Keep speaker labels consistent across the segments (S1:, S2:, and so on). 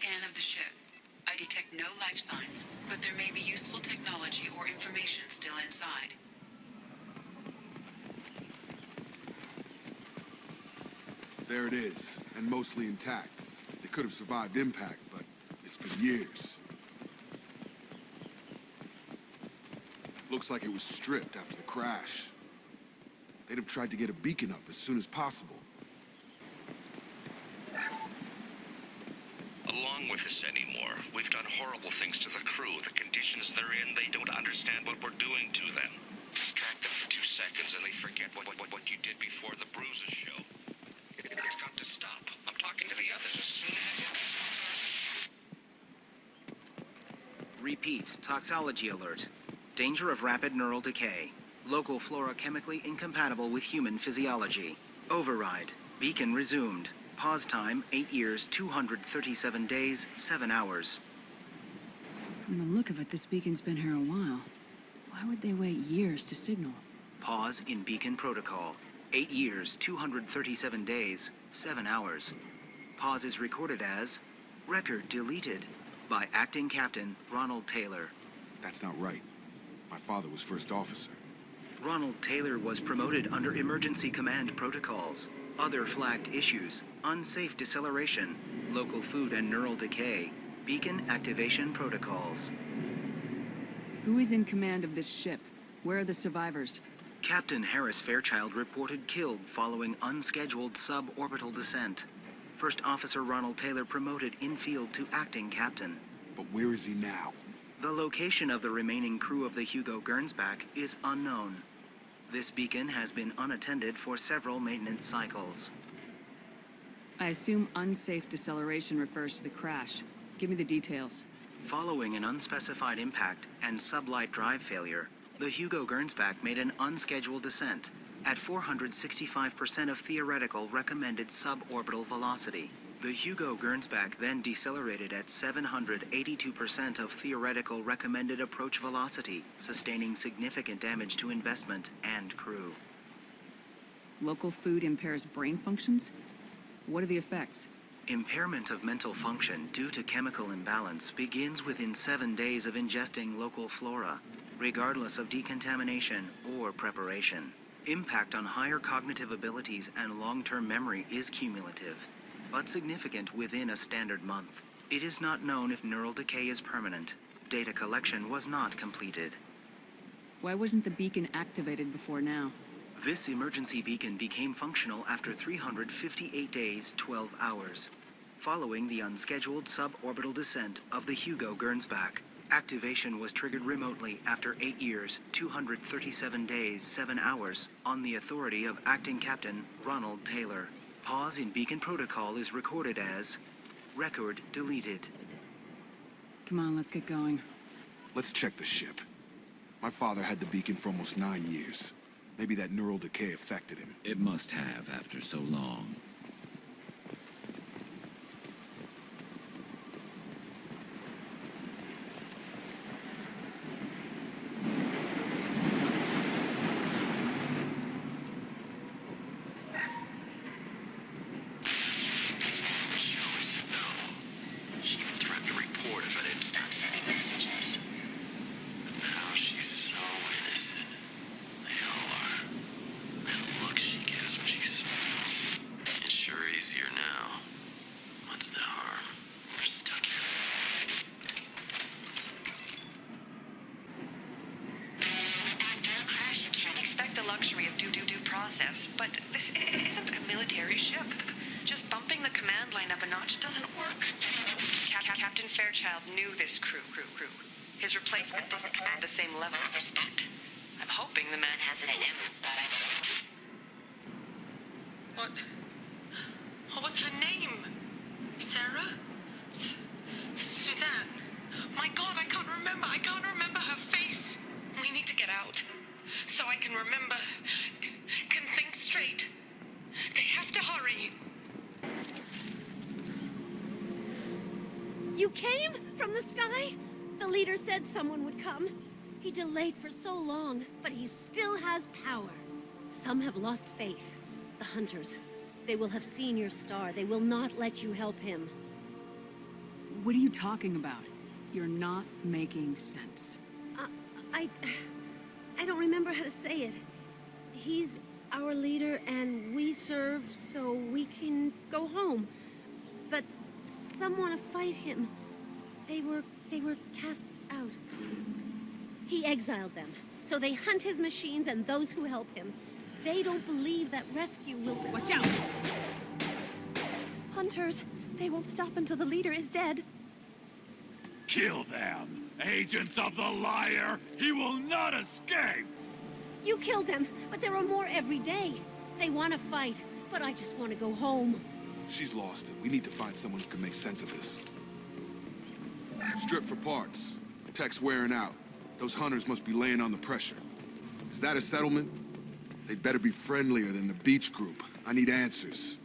S1: scan of the ship. I detect no life signs, but there may be useful technology or information still inside.
S2: There it is, and mostly intact. They could have survived impact, but it's been years. Looks like it was stripped after the crash. They'd have tried to get a beacon up as soon as possible.
S3: Along with this anymore. We've done horrible things to the crew. The conditions they're in, they don't understand what we're doing to them. Distract them for 2 seconds and they forget what you did before the bruises show. It's got to stop. I'm talking to the others as soon as...
S4: Repeat, toxology alert. Danger of rapid neural decay. Local flora chemically incompatible with human physiology. Override. Beacon resumed. Pause time, 8 years, 237 days, 7 hours.
S5: From the look of it, this beacon's been here a while. Why would they wait years to signal?
S4: Pause in beacon protocol. 8 years, 237 days, 7 hours. Pause is recorded as record deleted by Acting Captain Ronald Taylor.
S2: That's not right. My father was first officer.
S4: Ronald Taylor was promoted under emergency command protocols. Other flagged issues: unsafe deceleration, local food and neural decay, beacon activation protocols.
S5: Who is in command of this ship? Where are the survivors?
S4: Captain Harris Fairchild reported killed following unscheduled suborbital descent. First Officer Ronald Taylor promoted in-field to acting captain.
S2: But where is he now?
S4: The location of the remaining crew of the Hugo Gernsback is unknown. This beacon has been unattended for several maintenance cycles.
S5: I assume unsafe deceleration refers to the crash. Give me the details.
S4: Following an unspecified impact and sublight drive failure, the Hugo Gernsback made an unscheduled descent at 465% of theoretical recommended suborbital velocity. The Hugo Gernsback then decelerated at 782% of theoretical recommended approach velocity, sustaining significant damage to investment and crew.
S5: Local food impairs brain functions? What are the effects?
S4: Impairment of mental function due to chemical imbalance begins within 7 days of ingesting local flora, regardless of decontamination or preparation. Impact on higher cognitive abilities and long-term memory is cumulative, but significant within a standard month. It is not known if neural decay is permanent. Data collection was not completed.
S5: Why wasn't the beacon activated before now?
S4: This emergency beacon became functional after 358 days, 12 hours, following the unscheduled suborbital descent of the Hugo Gernsback. Activation was triggered remotely after 8 years, 237 days, 7 hours, on the authority of Acting Captain Ronald Taylor. Pause in beacon protocol is recorded as record deleted.
S5: Come on, let's get going.
S2: Let's check the ship. My father had the beacon for almost 9 years. Maybe that neural decay affected him.
S6: It must have after so long.
S1: But this isn't a military ship. Just bumping the command line up a notch doesn't work. Captain Fairchild knew this crew. His replacement doesn't command the same level of respect. I'm hoping the man has it in him. What was her name? Sarah? Suzanne? My God, I can't remember. I can't remember her face. We need to get out. So I can remember, can think straight. They have to hurry.
S7: You came from the sky? The leader said someone would come. He delayed for so long, but he still has power. Some have lost faith. The hunters. They will have seen your star. They will not let you help him.
S5: What are you talking about? You're not making sense.
S7: I don't remember how to say it. He's our leader and we serve so we can go home. But some want to fight him. They were cast out. He exiled them. So they hunt his machines and those who help him. They don't believe that rescue will...
S5: Watch out!
S7: Hunters, they won't stop until the leader is dead.
S8: Kill them! Agents of the liar! He will not escape!
S7: You killed them, but there are more every day. They want to fight, but I just want to go home.
S2: She's lost it. We need to find someone who can make sense of this. Strip for parts. Tech's wearing out. Those hunters must be laying on the pressure. Is that a settlement? They'd better be friendlier than the beach group. I need answers.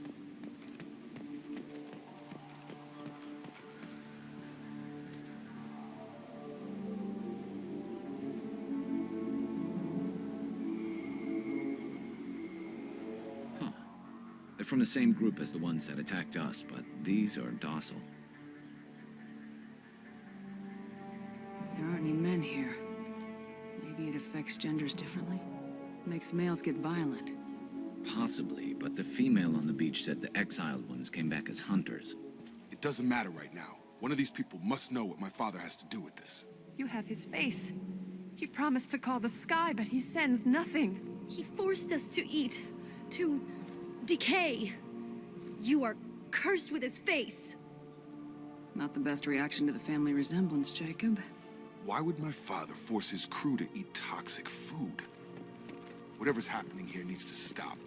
S6: They're from the same group as the ones that attacked us, but these are docile.
S5: There aren't any men here. Maybe it affects genders differently? Makes males get violent.
S6: Possibly, but the female on the beach said the exiled ones came back as hunters.
S2: It doesn't matter right now. One of these people must know what my father has to do with this.
S9: You have his face. He promised to call the sky, but he sends nothing.
S7: He forced us to eat, to decay. You are cursed with his face.
S5: Not the best reaction to the family resemblance, Jacob.
S2: Why would my father force his crew to eat toxic food? Whatever's happening here needs to stop.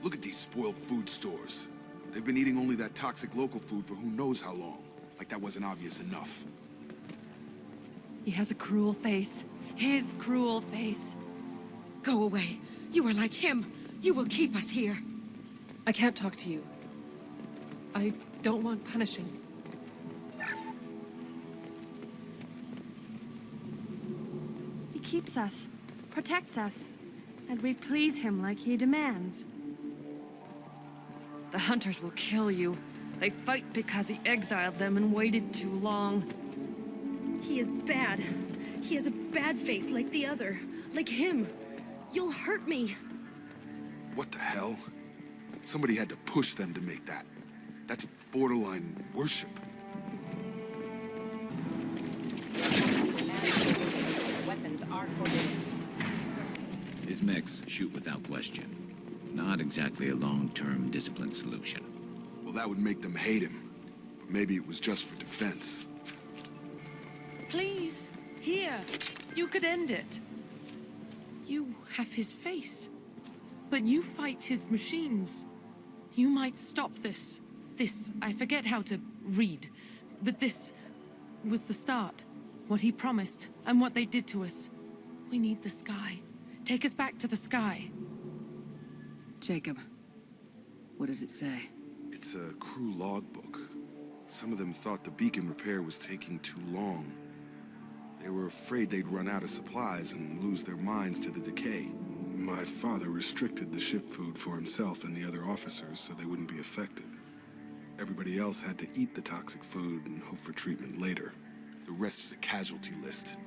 S2: Look at these spoiled food stores. They've been eating only that toxic local food for who knows how long. Like that wasn't obvious enough.
S9: He has a cruel face. His cruel face.
S10: Go away. You are like him. You will keep us here.
S9: I can't talk to you. I don't want punishing. He keeps us, protects us, and we please him like he demands. The hunters will kill you. They fight because he exiled them and waited too long.
S7: He is bad. He has a bad face like the other. Like him. You'll hurt me.
S2: What the hell? Somebody had to push them to make that. That's borderline worship.
S10: Weapons are forbidden.
S6: His mechs shoot without question. Not exactly a long-term discipline solution.
S2: Well, that would make them hate him. But maybe it was just for defense.
S9: Please, here. You could end it. You have his face. But you fight his machines. You might stop this. This, I forget how to read. But this was the start. What he promised, and what they did to us. We need the sky. Take us back to the sky.
S5: Jacob, what does it say?
S2: It's a crew logbook. Some of them thought the beacon repair was taking too long. They were afraid they'd run out of supplies and lose their minds to the decay. My father restricted the ship food for himself and the other officers so they wouldn't be affected. Everybody else had to eat the toxic food and hope for treatment later. The rest is a casualty list.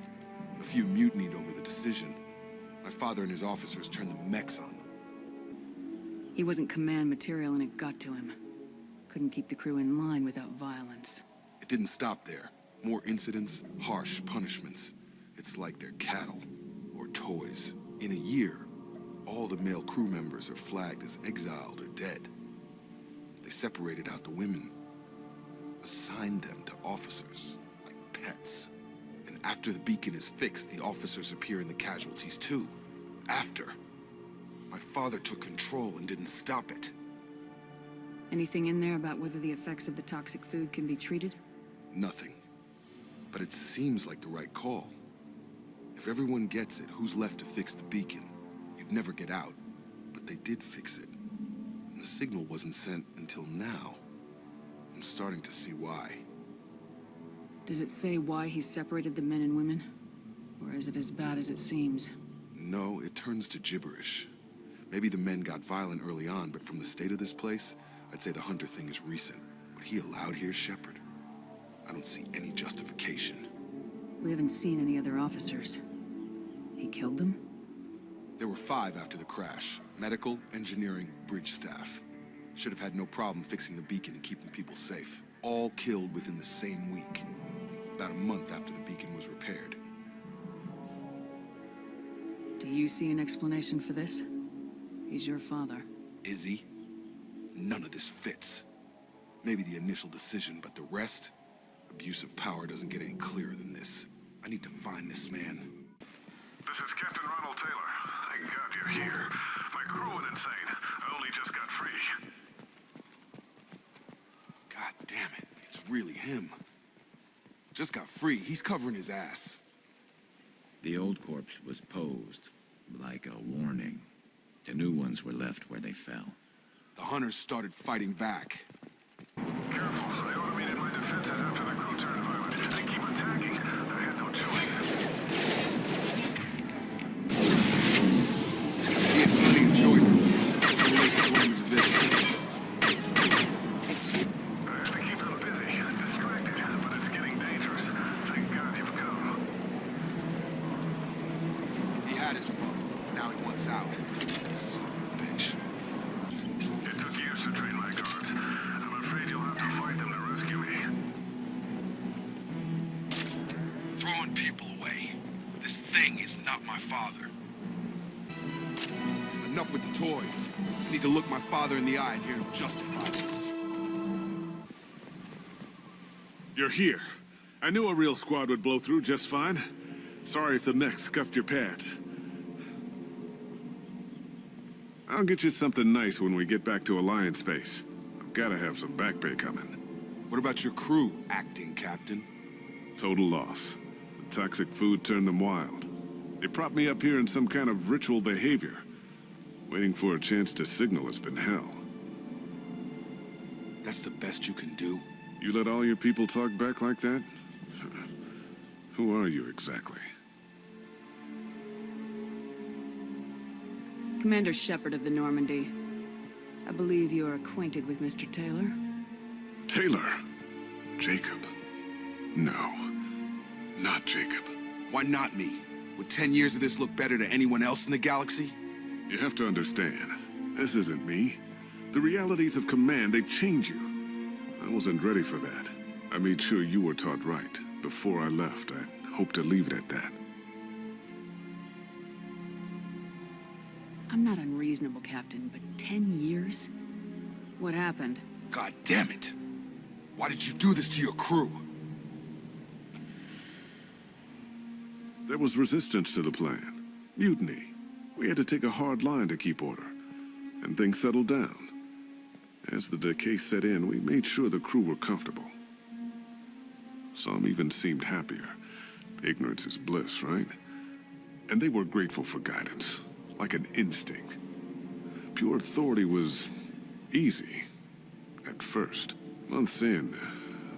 S2: A few mutinied over the decision. My father and his officers turned the mechs on them.
S5: He wasn't command material and it got to him. Couldn't keep the crew in line without violence.
S2: It didn't stop there. More incidents, harsh punishments. It's like they're cattle or toys. In a year, all the male crew members are flagged as exiled or dead. They separated out the women, assigned them to officers, like pets. And after the beacon is fixed, the officers appear in the casualties too. After. My father took control and didn't stop it.
S5: Anything in there about whether the effects of the toxic food can be treated?
S2: Nothing. But it seems like the right call. If everyone gets it, who's left to fix the beacon? You'd never get out. But they did fix it. And the signal wasn't sent until now. I'm starting to see why.
S5: Does it say why he separated the men and women? Or is it as bad as it seems?
S2: No, it turns to gibberish. Maybe the men got violent early on, but from the state of this place, I'd say the hunter thing is recent. What he allowed here, Shepard? I don't see any justification.
S5: We haven't seen any other officers. He killed them?
S2: There were 5 after the crash. Medical, engineering, bridge staff. Should have had no problem fixing the beacon and keeping people safe. All killed within the same week. About a month after the beacon was repaired.
S5: Do you see an explanation for this? He's your father.
S2: Is he? None of this fits. Maybe the initial decision, but the rest? Abuse of power doesn't get any clearer than this. I need to find this man.
S11: This is Captain Ronald Taylor. Thank God you're here. My crew went insane. I only just got free.
S2: God damn it, it's really him. Just got free. He's covering his ass.
S6: The old corpse was posed like a warning. The new ones were left where they fell.
S2: The hunters started fighting back.
S11: Careful, I automated my defenses after the crew turned violent. They keep attacking. I had no choice.
S2: He had plenty of choices.
S11: I had to keep them busy, distracted, but it's getting dangerous. Thank God you've come.
S2: He had his fun. Now he wants out. Son of a bitch.
S11: It took years to train my guards. I'm afraid you'll have to fight them to rescue me.
S2: Throwing people away. This thing is not my father. Enough with the toys. I need to look my father in the eye and hear him justify this.
S11: You're here. I knew a real squad would blow through just fine. Sorry if the mech scuffed your pads. I'll get you something nice when we get back to Alliance Space. I've gotta have some back pay coming.
S2: What about your crew, acting captain?
S11: Total loss. The toxic food turned them wild. They propped me up here in some kind of ritual behavior. Waiting for a chance to signal has been hell.
S2: That's the best you can do?
S11: You let all your people talk back like that? Who are you exactly?
S5: Commander Shepard of the Normandy. I believe you are acquainted with Mr. Taylor.
S11: Taylor? Jacob? No, not Jacob.
S2: Why not me? Would 10 years of this look better to anyone else in the galaxy?
S11: You have to understand, this isn't me. The realities of command, they change you. I wasn't ready for that. I made sure you were taught right. Before I left, I hoped to leave it at that.
S5: I'm not unreasonable, Captain, but 10 years? What happened?
S2: God damn it! Why did you do this to your crew?
S11: There was resistance to the plan. Mutiny. We had to take a hard line to keep order. And things settled down. As the decay set in, we made sure the crew were comfortable. Some even seemed happier. Ignorance is bliss, right? And they were grateful for guidance, like an instinct. Pure authority was easy, at first. Months in,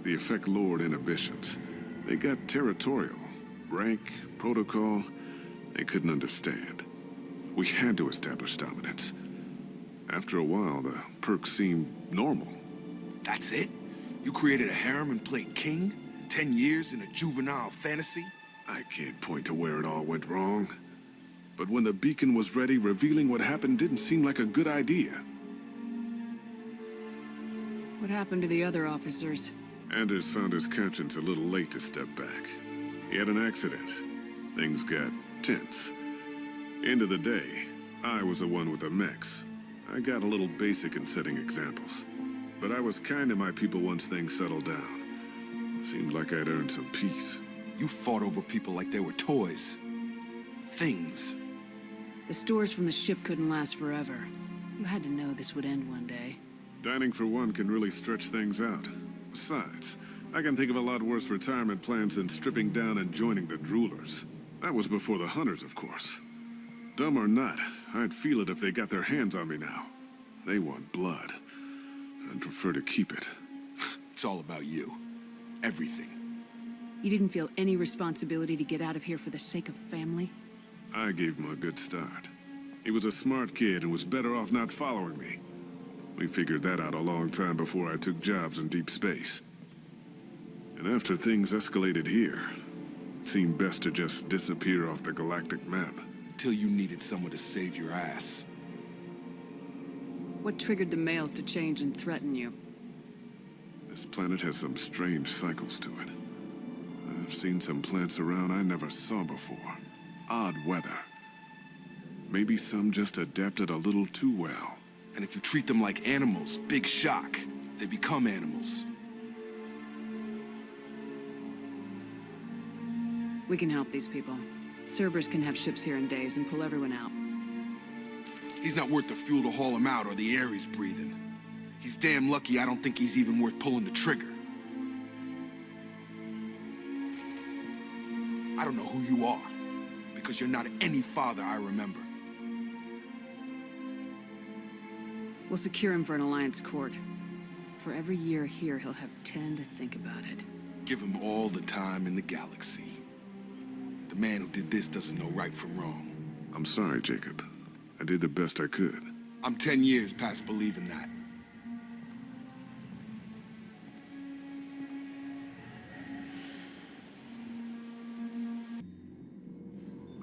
S11: the effect lowered inhibitions. They got territorial. Rank, protocol, they couldn't understand. We had to establish dominance. After a while, the perks seemed normal.
S2: That's it? You created a harem and played king? 10 years in a juvenile fantasy?
S11: I can't point to where it all went wrong. But when the beacon was ready, revealing what happened didn't seem like a good idea.
S5: What happened to the other officers?
S11: Anders found his conscience a little late to step back. He had an accident. Things got tense. End of the day, I was the one with the mechs. I got a little basic in setting examples. But I was kind to my people once things settled down. Seemed like I'd earned some peace.
S2: You fought over people like they were toys. Things.
S5: The stores from the ship couldn't last forever. You had to know this would end one day.
S11: Dining for one can really stretch things out. Besides, I can think of a lot worse retirement plans than stripping down and joining the Droolers. That was before the Hunters, of course. Dumb or not, I'd feel it if they got their hands on me now. They want blood. I'd prefer to keep it.
S2: It's all about you. Everything.
S5: You didn't feel any responsibility to get out of here for the sake of family?
S11: I gave him a good start. He was a smart kid and was better off not following me. We figured that out a long time before I took jobs in deep space. And after things escalated here, it seemed best to just disappear off the galactic map.
S2: Till you needed someone to save your ass.
S5: What triggered the males to change and threaten you?
S11: This planet has some strange cycles to it. I've seen some plants around I never saw before. Odd weather. Maybe some just adapted a little too well.
S2: And if you treat them like animals, big shock. They become animals.
S5: We can help these people. Cerberus can have ships here in days and pull everyone out.
S2: He's not worth the fuel to haul him out or the air he's breathing. He's damn lucky I don't think he's even worth pulling the trigger. I don't know who you are, because you're not any father I remember.
S5: We'll secure him for an Alliance court. For every year here, he'll have 10 to think about it.
S2: Give him all the time in the galaxy. The man who did this doesn't know right from wrong.
S11: I'm sorry, Jacob. I did the best I could.
S2: I'm 10 years past believing that.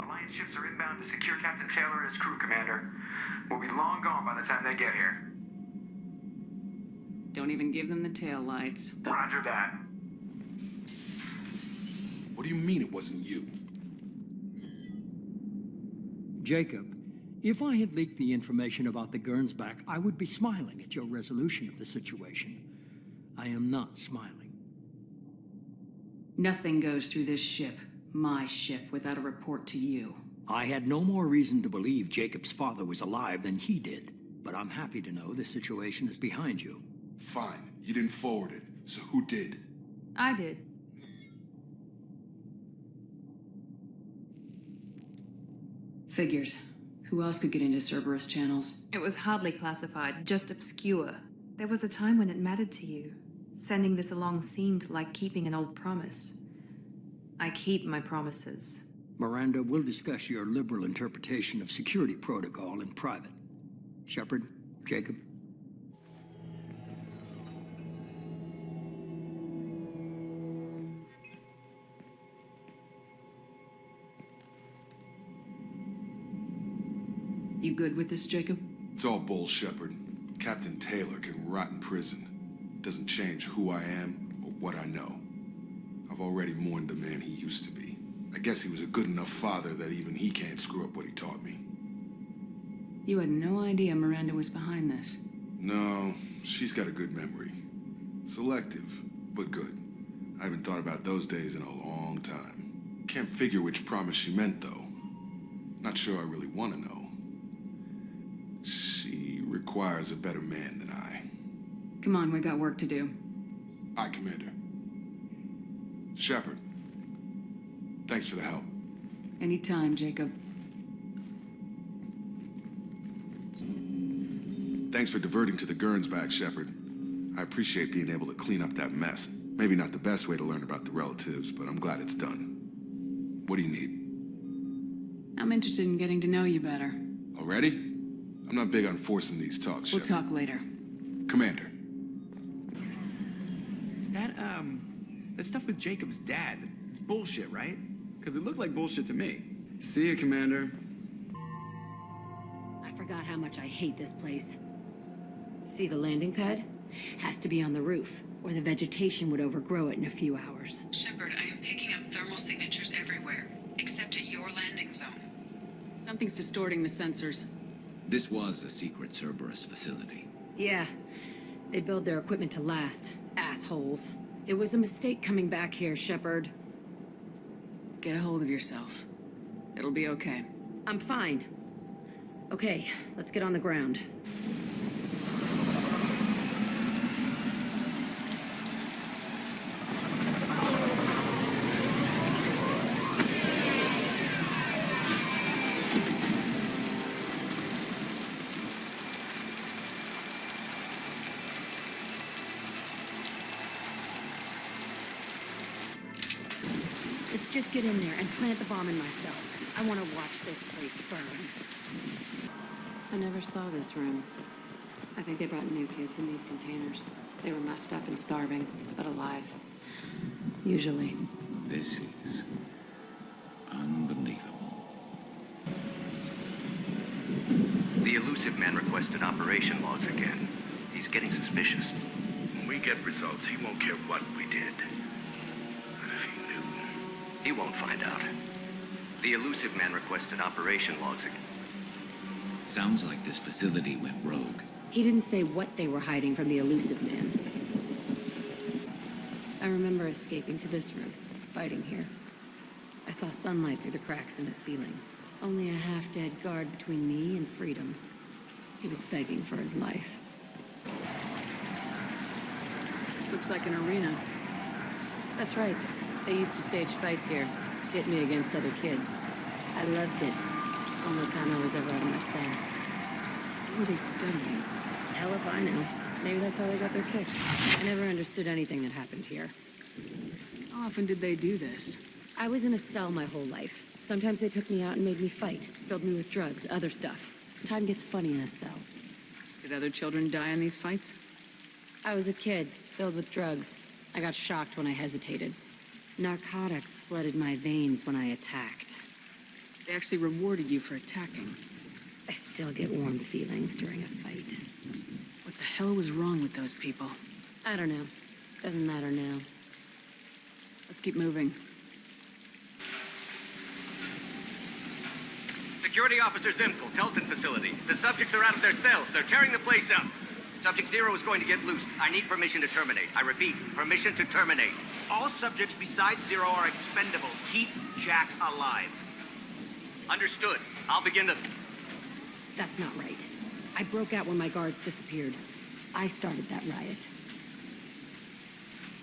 S12: Alliance ships are inbound to secure Captain Taylor and his crew, Commander. We'll be long gone by the time they get here.
S5: Don't even give them the tail lights.
S12: Roger that.
S2: What do you mean it wasn't you?
S13: Jacob, if I had leaked the information about the Gernsback, I would be smiling at your resolution of the situation. I am not smiling.
S5: Nothing goes through this ship, my ship, without a report to you.
S13: I had no more reason to believe Jacob's father was alive than he did, but I'm happy to know the situation is behind you.
S2: Fine. You didn't forward it, so who did?
S5: I did. Figures. Who else could get into Cerberus channels?
S14: It was hardly classified, just obscure. There was a time when it mattered to you. Sending this along seemed like keeping an old promise. I keep my promises.
S13: Miranda, we'll discuss your liberal interpretation of security protocol in private. Shepard, Jacob.
S5: You good with this, Jacob?
S2: It's all bull, Shepard. Captain Taylor can rot in prison. Doesn't change who I am or what I know. I've already mourned the man he used to be. I guess he was a good enough father that even he can't screw up what he taught me.
S5: You had no idea Miranda was behind this.
S2: No, she's got a good memory. Selective, but good. I haven't thought about those days in a long time. Can't figure which promise she meant, though. Not sure I really want to know. She requires a better man than I.
S5: Come on, we got work to do.
S2: Aye, Commander. Shepard. Thanks for the help.
S5: Anytime, Jacob.
S2: Thanks for diverting to the Gernsback, Shepard. I appreciate being able to clean up that mess. Maybe not the best way to learn about the relatives, but I'm glad it's done. What do you need?
S5: I'm interested in getting to know you better.
S2: Already? I'm not big on forcing these talks,
S5: We'll
S2: Shepard.
S5: talk later.
S2: Commander.
S15: That stuff with Jacob's dad, it's bullshit, right? Because it looked like bullshit to me. See you, Commander.
S7: I forgot how much I hate this place. See the landing pad? Has to be on the roof, or the vegetation would overgrow it in a few hours.
S1: Shepard, I am picking up thermal signatures everywhere, except at your landing zone.
S5: Something's distorting the sensors.
S6: This was a secret Cerberus facility.
S7: Yeah, they build their equipment to last. Assholes. It was a mistake coming back here, Shepard.
S5: Get a hold of yourself. It'll be okay.
S7: I'm fine. Okay, let's get on the ground. Let's just get in there and plant the bomb in myself. I want to watch this place burn.
S5: I never saw this room. I think they brought new kids in these containers. They were messed up and starving, but alive. Usually.
S6: This is unbelievable.
S16: The elusive man requested operation logs again. He's getting suspicious.
S17: When we get results, he won't care what we did. But if he knew...
S16: He won't find out. The elusive man requested operation logs again.
S6: Sounds like this facility went rogue.
S5: He didn't say what they were hiding from the elusive man. I remember escaping to this room, fighting here. I saw sunlight through the cracks in the ceiling. Only a half-dead guard between me and freedom. He was begging for his life. This looks like an arena. That's right. They used to stage fights here. Pit me against other kids. I loved it. Only time I was ever out of my cell. What were they studying? Hell if I know. Maybe that's how they got their kicks. I never understood anything that happened here. How often did they do this? I was in a cell my whole life. Sometimes they took me out and made me fight. Filled me with drugs, other stuff. Time gets funny in a cell. Did other children die in these fights? I was a kid, filled with drugs. I got shocked when I hesitated. Narcotics flooded my veins when I attacked. They actually rewarded you for attacking. I still get warm feelings during a fight. What the hell was wrong with those people? I don't know. Doesn't matter now. Let's keep moving.
S16: Security Officer Zimkel, Telton facility. The subjects are out of their cells. They're tearing the place up. Subject 0 is going to get loose. I need permission to terminate. I repeat, permission to terminate.
S18: All subjects besides 0 are expendable. Keep Jack alive.
S16: Understood. I'll begin the...
S5: That's not right. I broke out when my guards disappeared. I started that riot.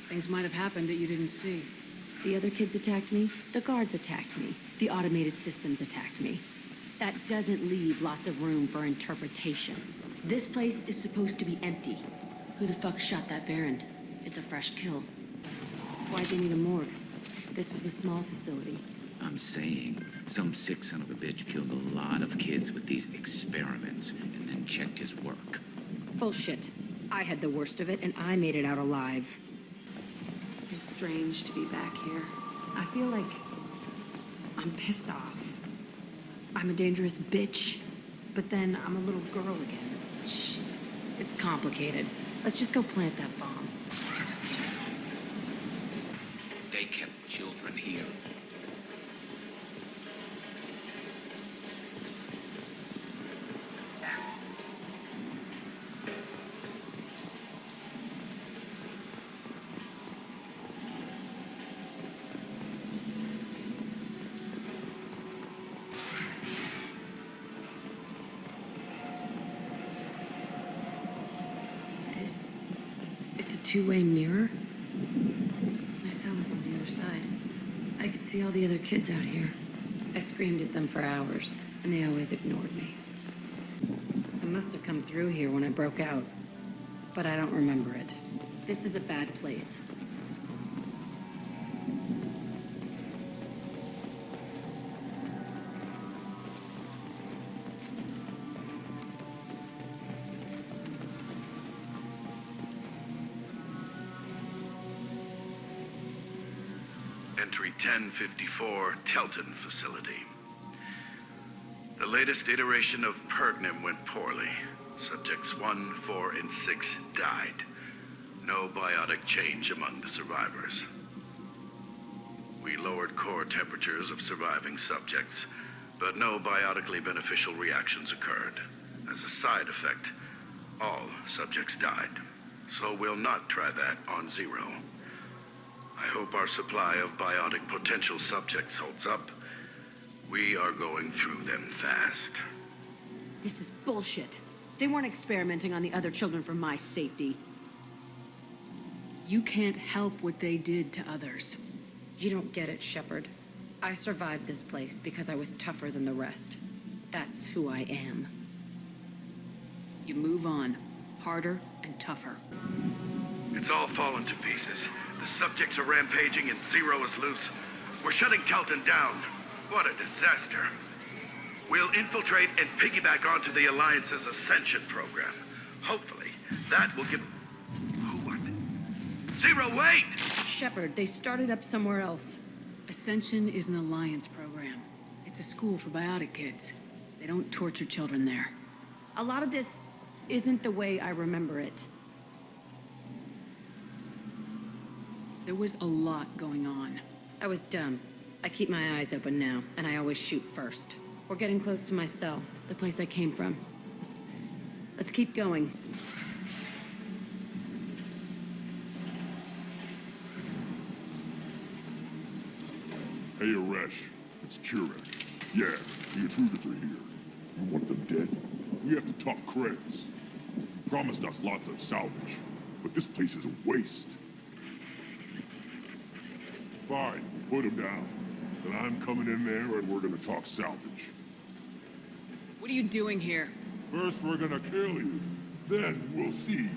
S5: Things might have happened that you didn't see. The other kids attacked me. The guards attacked me. The automated systems attacked me. That doesn't leave lots of room for interpretation. This place is supposed to be empty. Who the fuck shot that Baron? It's a fresh kill. Why'd they need a morgue? This was a small facility.
S6: I'm saying some sick son of a bitch killed a lot of kids with these experiments and then checked his work.
S5: Bullshit. I had the worst of it, and I made it out alive. So strange to be back here. I feel like I'm pissed off. I'm a dangerous bitch, but then I'm a little girl again. Shit. It's complicated. Let's just go plant that bomb.
S6: They kept children here.
S5: It's a two-way mirror. My cell is on the other side. I could see all the other kids out here. I screamed at them for hours, and they always ignored me. I must have come through here when I broke out, but I don't remember it. This is a bad place.
S17: Entry 1054, Telton facility. The latest iteration of Pergnim went poorly. Subjects 1, 4, and 6 died. No biotic change among the survivors. We lowered core temperatures of surviving subjects, but no biotically beneficial reactions occurred. As a side effect, all subjects died. So we'll not try that on 0. I hope our supply of biotic potential subjects holds up. We are going through them fast.
S5: This is bullshit. They weren't experimenting on the other children for my safety.
S9: You can't help what they did to others.
S5: You don't get it, Shepard. I survived this place because I was tougher than the rest. That's who I am.
S9: You move on. Harder and tougher.
S17: It's all fallen to pieces. The subjects are rampaging and 0 is loose. We're shutting Telton down. What a disaster. We'll infiltrate and piggyback onto the Alliance's Ascension program. Hopefully, that will give... Who are they? Zero, wait!
S5: Shepard, they started up somewhere else. Ascension is an Alliance program. It's a school for biotic kids. They don't torture children there. A lot of this isn't the way I remember it. There was a lot going on. I was dumb. I keep my eyes open now, and I always shoot first. We're getting close to my cell, the place I came from. Let's keep going.
S19: Hey, Aresh. It's Chirek. Yeah, the intruders are here. You want them dead? We have to talk credits. You promised us lots of salvage, but this place is a waste. Fine, put him down. Then I'm coming in there and we're gonna talk salvage.
S5: What are you doing here?
S19: First we're gonna kill you, then we'll see.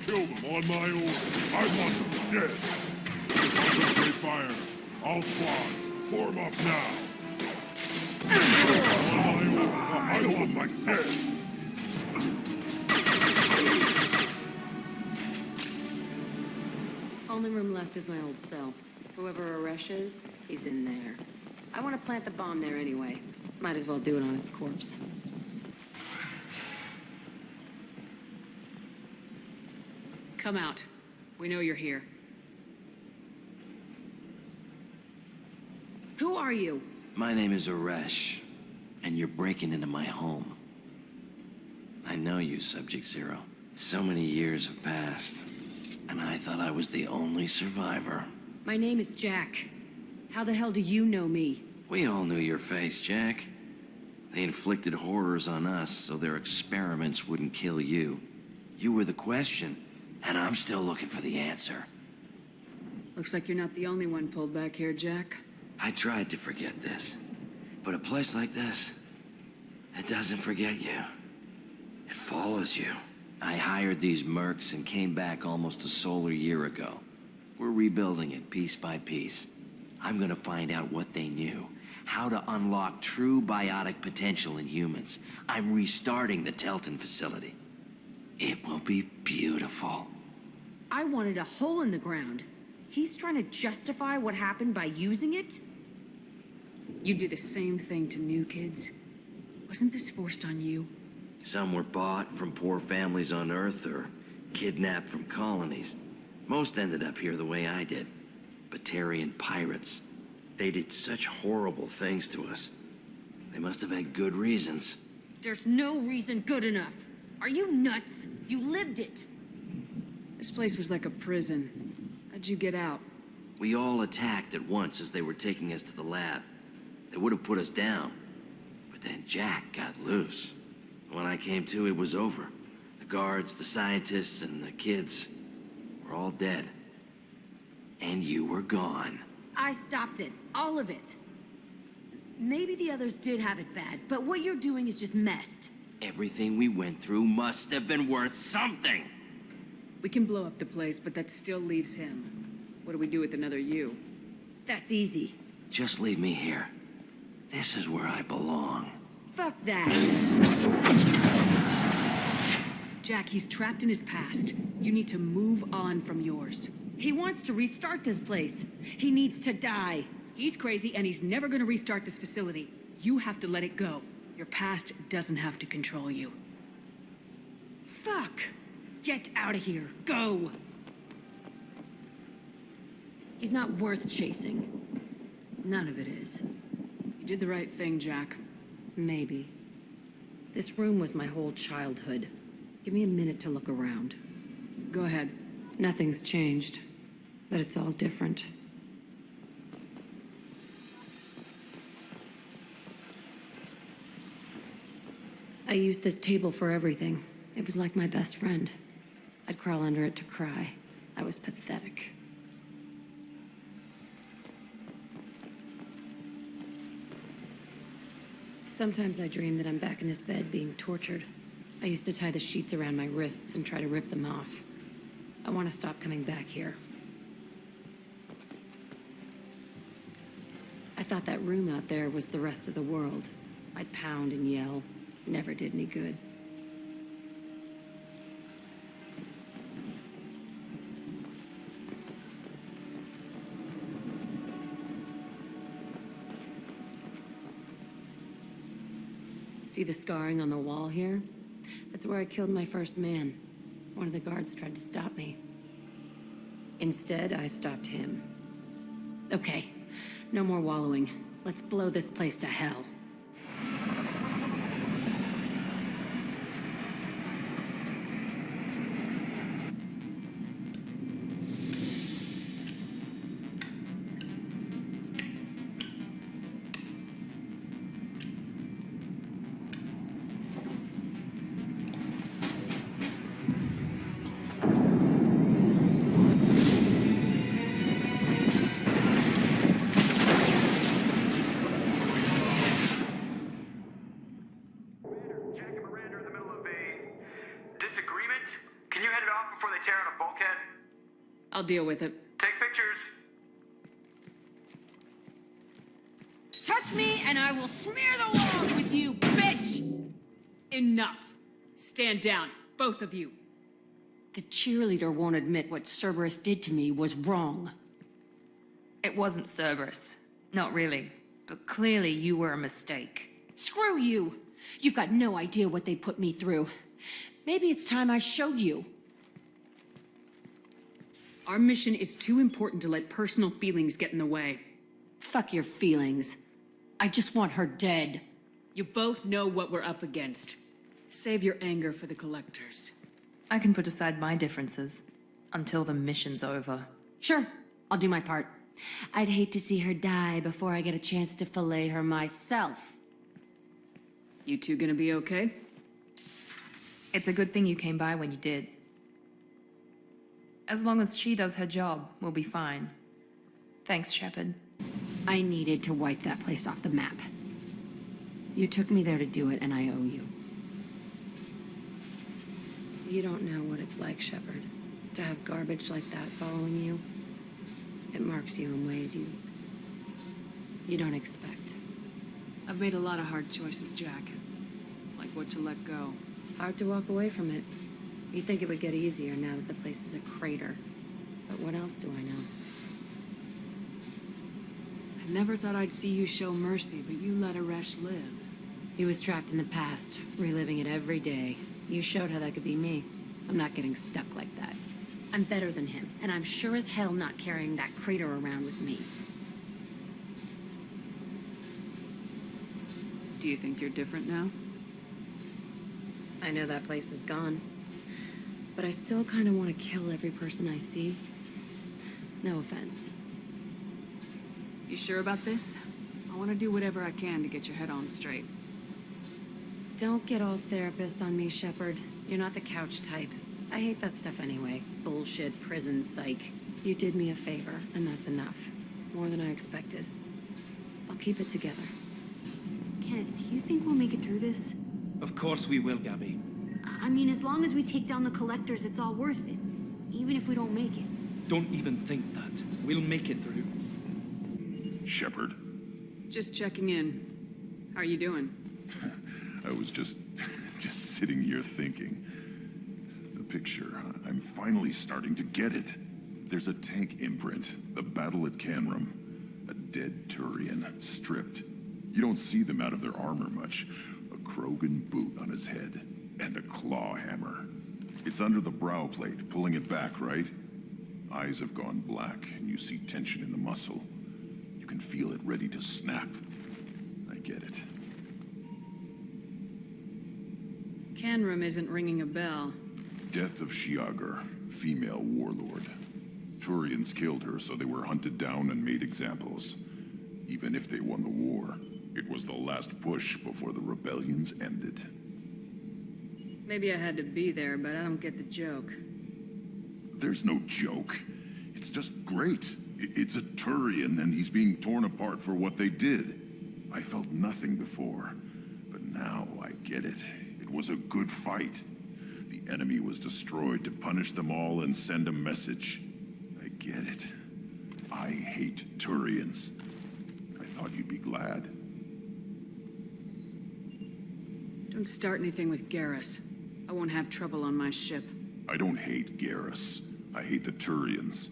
S19: Kill them on my order. I want them dead. Concentrate fire. All squads, form up now. On my order. I want my dead.
S5: Only room left is my old cell. Whoever Aresh is, he's in there. I want to plant the bomb there anyway. Might as well do it on his corpse. Come out. We know you're here. Who are you?
S20: My name is Aresh, and you're breaking into my home. I know you, Subject Zero. So many years have passed, and I thought I was the only survivor.
S5: My name is Jack. How the hell do you know me?
S20: We all knew your face, Jack. They inflicted horrors on us so their experiments wouldn't kill you. You were the question, and I'm still looking for the answer.
S5: Looks like you're not the only one pulled back here, Jack.
S20: I tried to forget this, but a place like this, it doesn't forget you. It follows you. I hired these mercs and came back almost a solar year ago. We're rebuilding it piece by piece. I'm gonna find out what they knew, how to unlock true biotic potential in humans. I'm restarting the Telton facility. It will be beautiful.
S5: I wanted a hole in the ground. He's trying to justify what happened by using it? You do the same thing to new kids. Wasn't this forced on you?
S20: Some were bought from poor families on Earth or kidnapped from colonies. Most ended up here the way I did. Batarian pirates. They did such horrible things to us. They must have had good reasons.
S5: There's no reason good enough. Are you nuts? You lived it. This place was like a prison. How'd you get out?
S20: We all attacked at once as they were taking us to the lab. They would have put us down. But then Jack got loose. When I came to, it was over. The guards, the scientists, and the kids were all dead. And you were gone.
S5: I stopped it. All of it. Maybe the others did have it bad, but what you're doing is just messed.
S20: Everything we went through must have been worth something.
S5: We can blow up the place, but that still leaves him. What do we do with another you? That's easy.
S20: Just leave me here. This is where I belong.
S5: Fuck that. Jack, he's trapped in his past. You need to move on from yours. He wants to restart this place. He needs to die. He's crazy, and he's never gonna restart this facility. You have to let it go. Your past doesn't have to control you. Fuck! Get out of here. Go! He's not worth chasing. None of it is. You did the right thing, Jack. Maybe. This room was my whole childhood. Give me a minute to look around. Go ahead. Nothing's changed, but it's all different. I used this table for everything. It was like my best friend. I'd crawl under it to cry. I was pathetic. Sometimes I dream that I'm back in this bed being tortured. I used to tie the sheets around my wrists and try to rip them off. I want to stop coming back here. I thought that room out there was the rest of the world. I'd pound and yell. Never did any good. See the scarring on the wall here? That's where I killed my first man. One of the guards tried to stop me. Instead, I stopped him. Okay, no more wallowing. Let's blow this place to hell.
S12: Jack and Miranda are in the middle of a disagreement. Can you head it off before they tear out a bulkhead?
S5: I'll deal with it.
S12: Take pictures.
S10: Touch me and I will smear the walls with you, bitch!
S5: Enough. Stand down, both of you. The cheerleader won't admit what Cerberus did to me was wrong.
S14: It wasn't Cerberus. Not really. But clearly you were a mistake.
S5: Screw you! You've got no idea what they put me through. Maybe it's time I showed you.
S21: Our mission is too important to let personal feelings get in the way.
S5: Fuck your feelings. I just want her dead.
S21: You both know what we're up against. Save your anger for the collectors.
S14: I can put aside my differences until the mission's over.
S5: Sure, I'll do my part. I'd hate to see her die before I get a chance to fillet her myself.
S21: You two gonna be okay?
S14: It's a good thing you came by when you did. As long as she does her job, we'll be fine. Thanks, Shepard.
S5: I needed to wipe that place off the map. You took me there to do it, and I owe you. You don't know what it's like, Shepard, to have garbage like that following you. It marks you in ways you don't expect.
S21: I've made a lot of hard choices, Jack. Like what to let go.
S5: Hard to walk away from it. You'd think it would get easier now that the place is a crater. But what else do I know?
S21: I never thought I'd see you show mercy, but you let Aresh live.
S5: He was trapped in the past, reliving it every day. You showed how that could be me. I'm not getting stuck like that. I'm better than him, and I'm sure as hell not carrying that crater around with me.
S21: Do you think you're different now?
S5: I know that place is gone. But I still kind of want to kill every person I see. No offense.
S21: You sure about this? I want to do whatever I can to get your head on straight.
S5: Don't get all therapist on me, Shepard. You're not the couch type. I hate that stuff anyway. Bullshit, prison, psych. You did me a favor, and that's enough. More than I expected. I'll keep it together.
S22: Kenneth, do you think we'll make it through this?
S23: Of course we will, Gabby.
S22: I mean, as long as we take down the collectors, it's all worth it. Even if we don't make it.
S23: Don't even think that. We'll make it through.
S19: Shepard,
S21: Just checking in. How are you doing?
S19: I was just sitting here thinking. The picture, I'm finally starting to get it. There's a tank imprint, the battle at Canrum. A dead Turian, stripped. You don't see them out of their armor much. A Krogan boot on his head, and a claw hammer. It's under the brow plate, pulling it back, right? Eyes have gone black, and you see tension in the muscle. You can feel it ready to snap. I get it.
S21: Canrum isn't ringing a bell.
S19: Death of Shiagar, female warlord. Turians killed her, so they were hunted down and made examples. Even if they won the war, it was the last push before the rebellions ended.
S21: Maybe I had to be there, but I don't get the joke.
S19: There's no joke. It's just great. It's a Turian, and he's being torn apart for what they did. I felt nothing before, but now I get it. It was a good fight. The enemy was destroyed to punish them all and send a message. I get it. I hate Turians. I thought you'd be glad.
S21: Don't start anything with Garrus. I won't have trouble on my ship.
S19: I don't hate Garrus. I hate the Turians.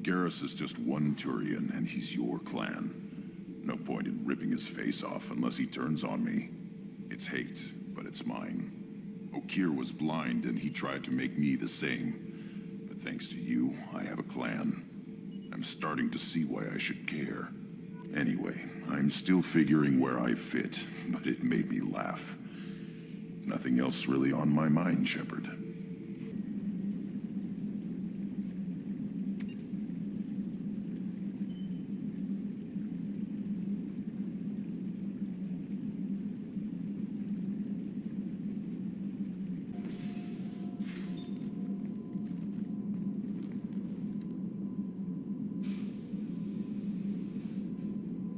S19: Garrus is just one Turian, and he's your clan. No point in ripping his face off unless he turns on me. It's hate, but it's mine. Okir was blind, and he tried to make me the same. But thanks to you, I have a clan. I'm starting to see why I should care. Anyway, I'm still figuring where I fit, but it made me laugh. Nothing else really on my mind, Shepard.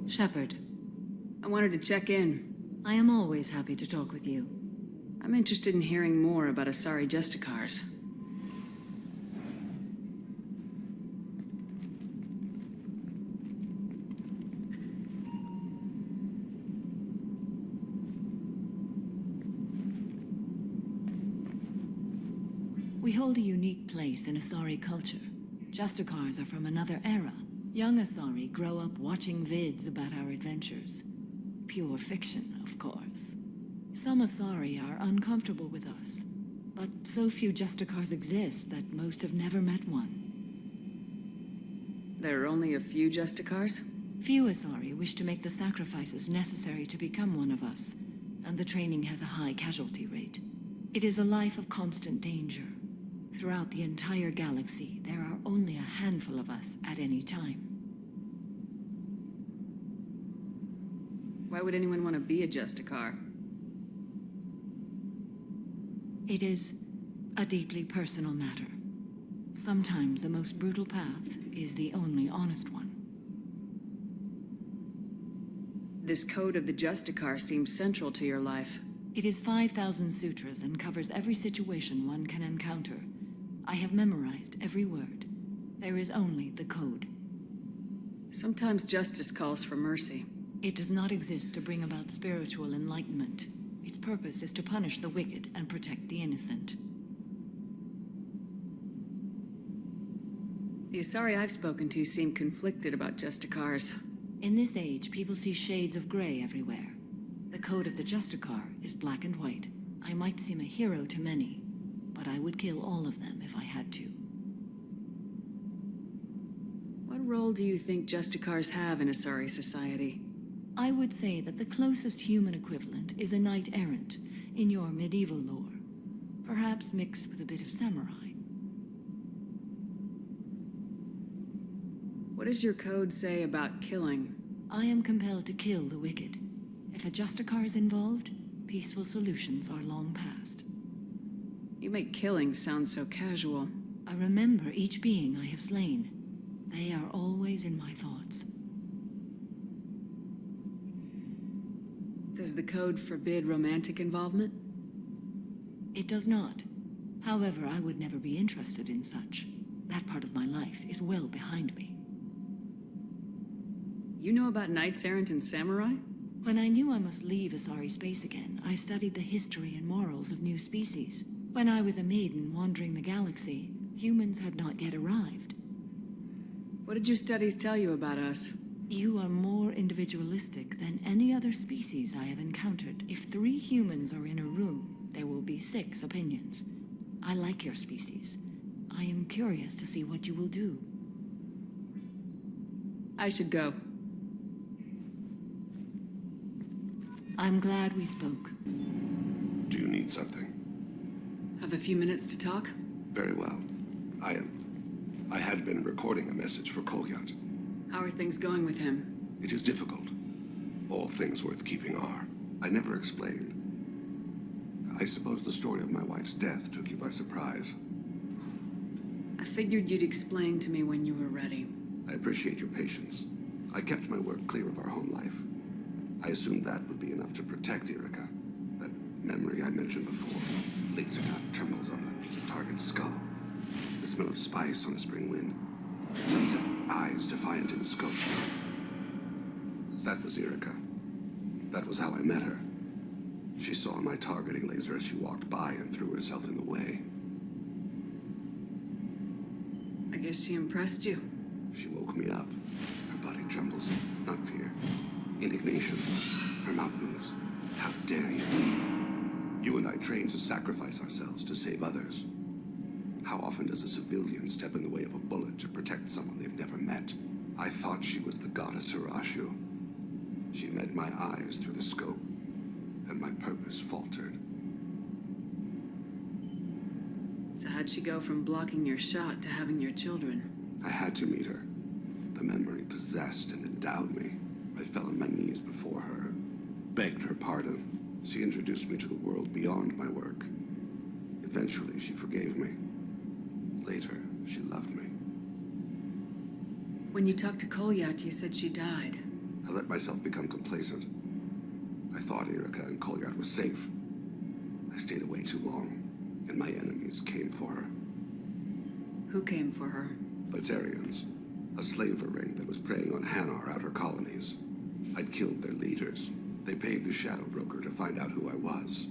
S21: Shepard, I wanted to check in. I am always happy to talk with you. I'm interested in hearing more about Asari Justicars. We hold a unique place in Asari culture. Justicars are from another era. Young Asari grow up watching vids about our adventures. Pure fiction, of course. Some Asari are uncomfortable with us, but so few Justicars exist that most have never met one. There are only a few Justicars? Few Asari wish to make the sacrifices necessary to become one of us, and the training has a high casualty rate. It is a life of constant danger. Throughout the entire galaxy, there are only a handful of us at any time. Why would anyone want to be a Justicar? It is a deeply personal matter. Sometimes the most brutal path is the only honest one. This code of the Justicar seems central to your life. It is 5,000 sutras and covers every situation one can encounter. I have memorized every word. There is only the code. Sometimes justice calls for mercy.
S3: It does not exist to bring about spiritual enlightenment. Its purpose is to punish the wicked and protect the innocent.
S21: The Asari I've spoken to seem conflicted about Justicars.
S3: In this age, people see shades of gray everywhere. The code of the Justicar is black and white. I might seem a hero to many, but I would kill all of them if I had to.
S21: What role do you think Justicars have in Asari society?
S3: I would say that the closest human equivalent is a knight-errant in your medieval lore, perhaps mixed with a bit of samurai.
S21: What does your code say about killing?
S3: I am compelled to kill the wicked. If a Justicar is involved, peaceful solutions are long past.
S21: You make killing sound so casual.
S3: I remember each being I have slain. They are always in my thoughts.
S21: Does the code forbid romantic involvement?
S3: It does not. However, I would never be interested in such. That part of my life is well behind me.
S21: You know about knights errant and samurai?
S3: When I knew I must leave Asari space again, I studied the history and morals of new species. When I was a maiden wandering the galaxy, humans had not yet arrived.
S21: What did your studies tell you about us?
S3: You are more individualistic than any other species I have encountered. If 3 humans are in a room, there will be 6 opinions. I like your species. I am curious to see what you will do.
S21: I should go.
S3: I'm glad we spoke.
S4: Do you need something?
S21: Have a few minutes to talk?
S4: Very well. I had been recording a message for Kolyat.
S21: How are things going with him?
S4: It is difficult. All things worth keeping are. I never explained. I suppose the story of my wife's death took you by surprise.
S21: I figured you'd explain to me when you were ready.
S4: I appreciate your patience. I kept my work clear of our home life. I assumed that would be enough to protect Erica. That memory I mentioned before. Laser dot trembles on the target's skull. The smell of spice on a spring wind. Sunset eyes defiant in the scope. That was Erica. That was how I met her. She saw my targeting laser as she walked by and threw herself in the way.
S21: I guess she impressed you.
S4: She woke me up. Her body trembles, not fear. Indignation. Her mouth moves. How dare you? You and I trained to sacrifice ourselves to save others. How often does a civilian step in the way of a bullet to protect someone they've never met? I thought she was the goddess Hirashu. She met my eyes through the scope, and my purpose faltered.
S5: So how'd she go from blocking your shot to having your children?
S4: I had to meet her. The memory possessed and endowed me. I fell on my knees before her, begged her pardon. She introduced me to the world beyond my work. Eventually, she forgave me. Later, she loved me.
S5: When you talked to Kolyat, you said she died.
S4: I let myself become complacent. I thought Irika and Kolyat were safe. I stayed away too long, and my enemies came for her.
S5: Who came for her?
S4: Batarians, a slaver ring that was preying on Hanar outer colonies. I'd killed their leaders. They paid the Shadow Broker to find out who I was.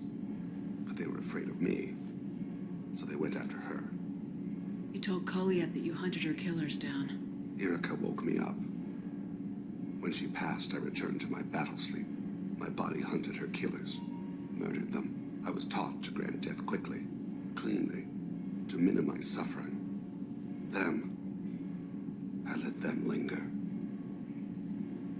S4: But they were afraid of me, so they went after her.
S5: You told Kolyat that you hunted her killers down.
S4: Irika woke me up. When she passed, I returned to my battle sleep. My body hunted her killers, murdered them. I was taught to grant death quickly, cleanly, to minimize suffering. I let them linger.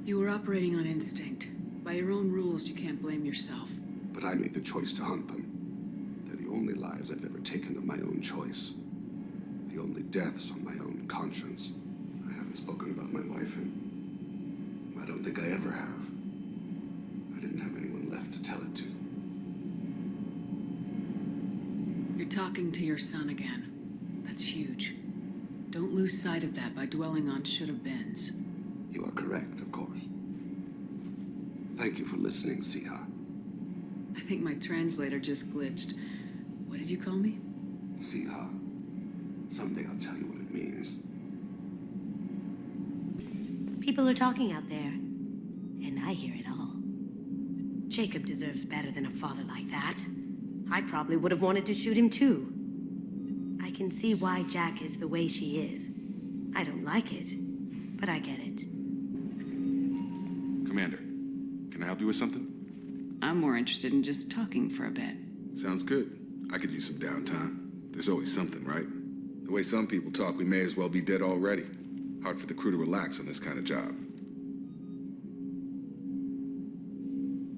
S5: You were operating on instinct. By your own rules, you can't blame yourself.
S4: But I made the choice to hunt them. They're the only lives I've ever taken of my own choice. The only deaths on my own conscience. I haven't spoken about my wife, and I don't think I ever have. I didn't have anyone left to tell it to.
S5: You're talking to your son again. That's huge. Don't lose sight of that by dwelling on should-have-beens.
S4: You are correct, of course. Thank you for listening, Siha.
S5: I think my translator just glitched. What did you call me?
S4: Siha. Someday I'll tell you what it means.
S7: People are talking out there, and I hear it all. Jacob deserves better than a father like that. I probably would have wanted to shoot him too. I can see why Jack is the way she is. I don't like it, but I get it.
S2: Commander, can I help you with something?
S5: I'm more interested in just talking for a bit.
S2: Sounds good. I could use some downtime. There's always something, right? The way some people talk, we may as well be dead already. Hard for the crew to relax on this kind of job.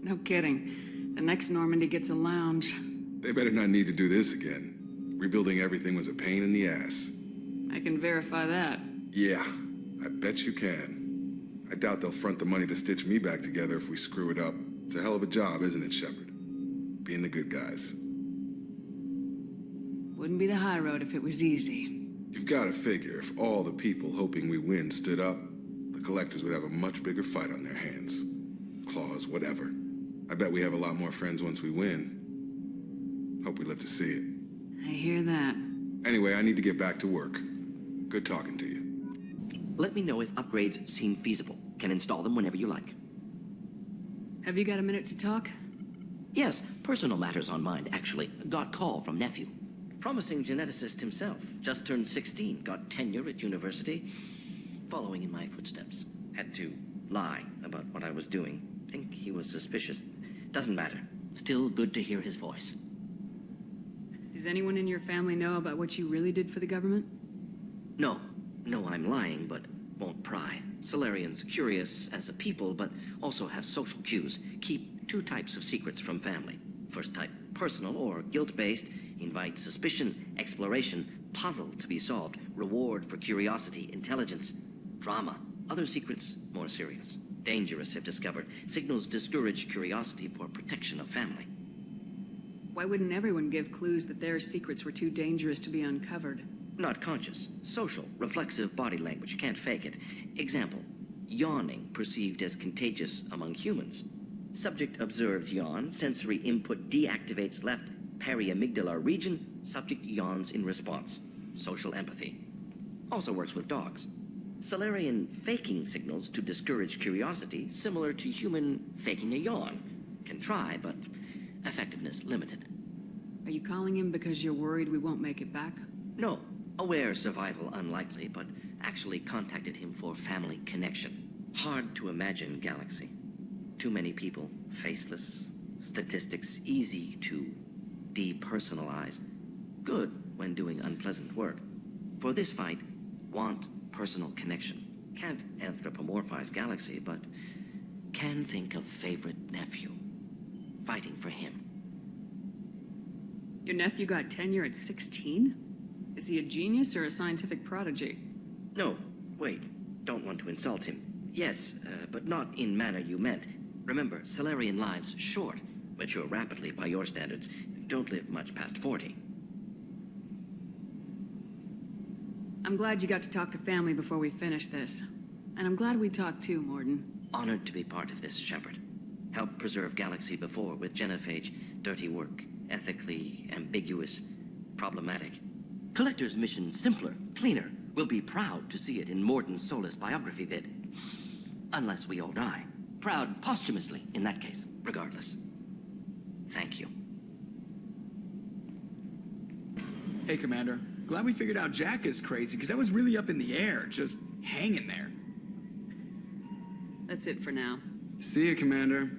S5: No kidding. The next Normandy gets a lounge.
S2: They better not need to do this again. Rebuilding everything was a pain in the ass.
S5: I can verify that.
S2: Yeah, I bet you can. I doubt they'll front the money to stitch me back together if we screw it up. It's a hell of a job, isn't it, Shepard? Being the good guys.
S5: Wouldn't be the high road if it was easy.
S2: You've got to figure, if all the people hoping we win stood up, the Collectors would have a much bigger fight on their hands. Claws, whatever. I bet we have a lot more friends once we win. Hope we live to see it.
S5: I hear that.
S2: Anyway, I need to get back to work. Good talking to you.
S8: Let me know if upgrades seem feasible. Can install them whenever you like.
S5: Have you got a minute to talk?
S8: Yes, personal matters on mind, actually. Got call from nephew. Promising geneticist himself. Just turned 16, got tenure at university. Following in my footsteps. Had to lie about what I was doing. Think he was suspicious. Doesn't matter. Still good to hear his voice.
S5: Does anyone in your family know about what you really did for the government?
S8: No. No, I'm lying, but won't pry. Solarians curious as a people, but also have social cues. Keep two types of secrets from family. First type, personal or guilt-based. Invite suspicion, exploration, puzzle to be solved. Reward for curiosity, intelligence, drama. Other secrets, more serious. Dangerous if discovered. Signals discourage curiosity for protection of family.
S5: Why wouldn't everyone give clues that their secrets were too dangerous to be uncovered?
S8: Not conscious. Social, reflexive body language. You can't fake it. Example, yawning perceived as contagious among humans. Subject observes yawn. Sensory input deactivates left periamygdalar region. Subject yawns in response. Social empathy. Also works with dogs. Solarian faking signals to discourage curiosity, similar to human faking a yawn. Can try, but effectiveness limited.
S5: Are you calling him because you're worried we won't make it back?
S8: No. Aware survival unlikely, but actually contacted him for family connection. Hard to imagine galaxy. Too many people, faceless, Statistics easy to depersonalize. Good when doing unpleasant work. For this fight, want personal connection. Can't anthropomorphize Galaxy, but can think of favorite nephew. Fighting for him.
S5: Your nephew got tenure at 16? Is he a genius or a scientific prodigy?
S8: No, wait. Don't want to insult him. Yes, but not in manner you meant. Remember, Solarian lives short. Mature rapidly by your standards. Don't live much past 40.
S5: I'm glad you got to talk to family before we finish this. And I'm glad we talked too, Morden.
S8: Honored to be part of this, Shepard. Helped preserve Galaxy before with Genophage. Dirty work. Ethically ambiguous. Problematic. Collector's mission simpler, cleaner. We'll be proud to see it in Morden Solus biography vid. Unless we all die. Proud posthumously, in that case, regardless. Thank you.
S11: Hey, Commander. Glad we figured out Jack is crazy, because I was really up in the air, just hanging there.
S5: That's it for now.
S11: See you, Commander.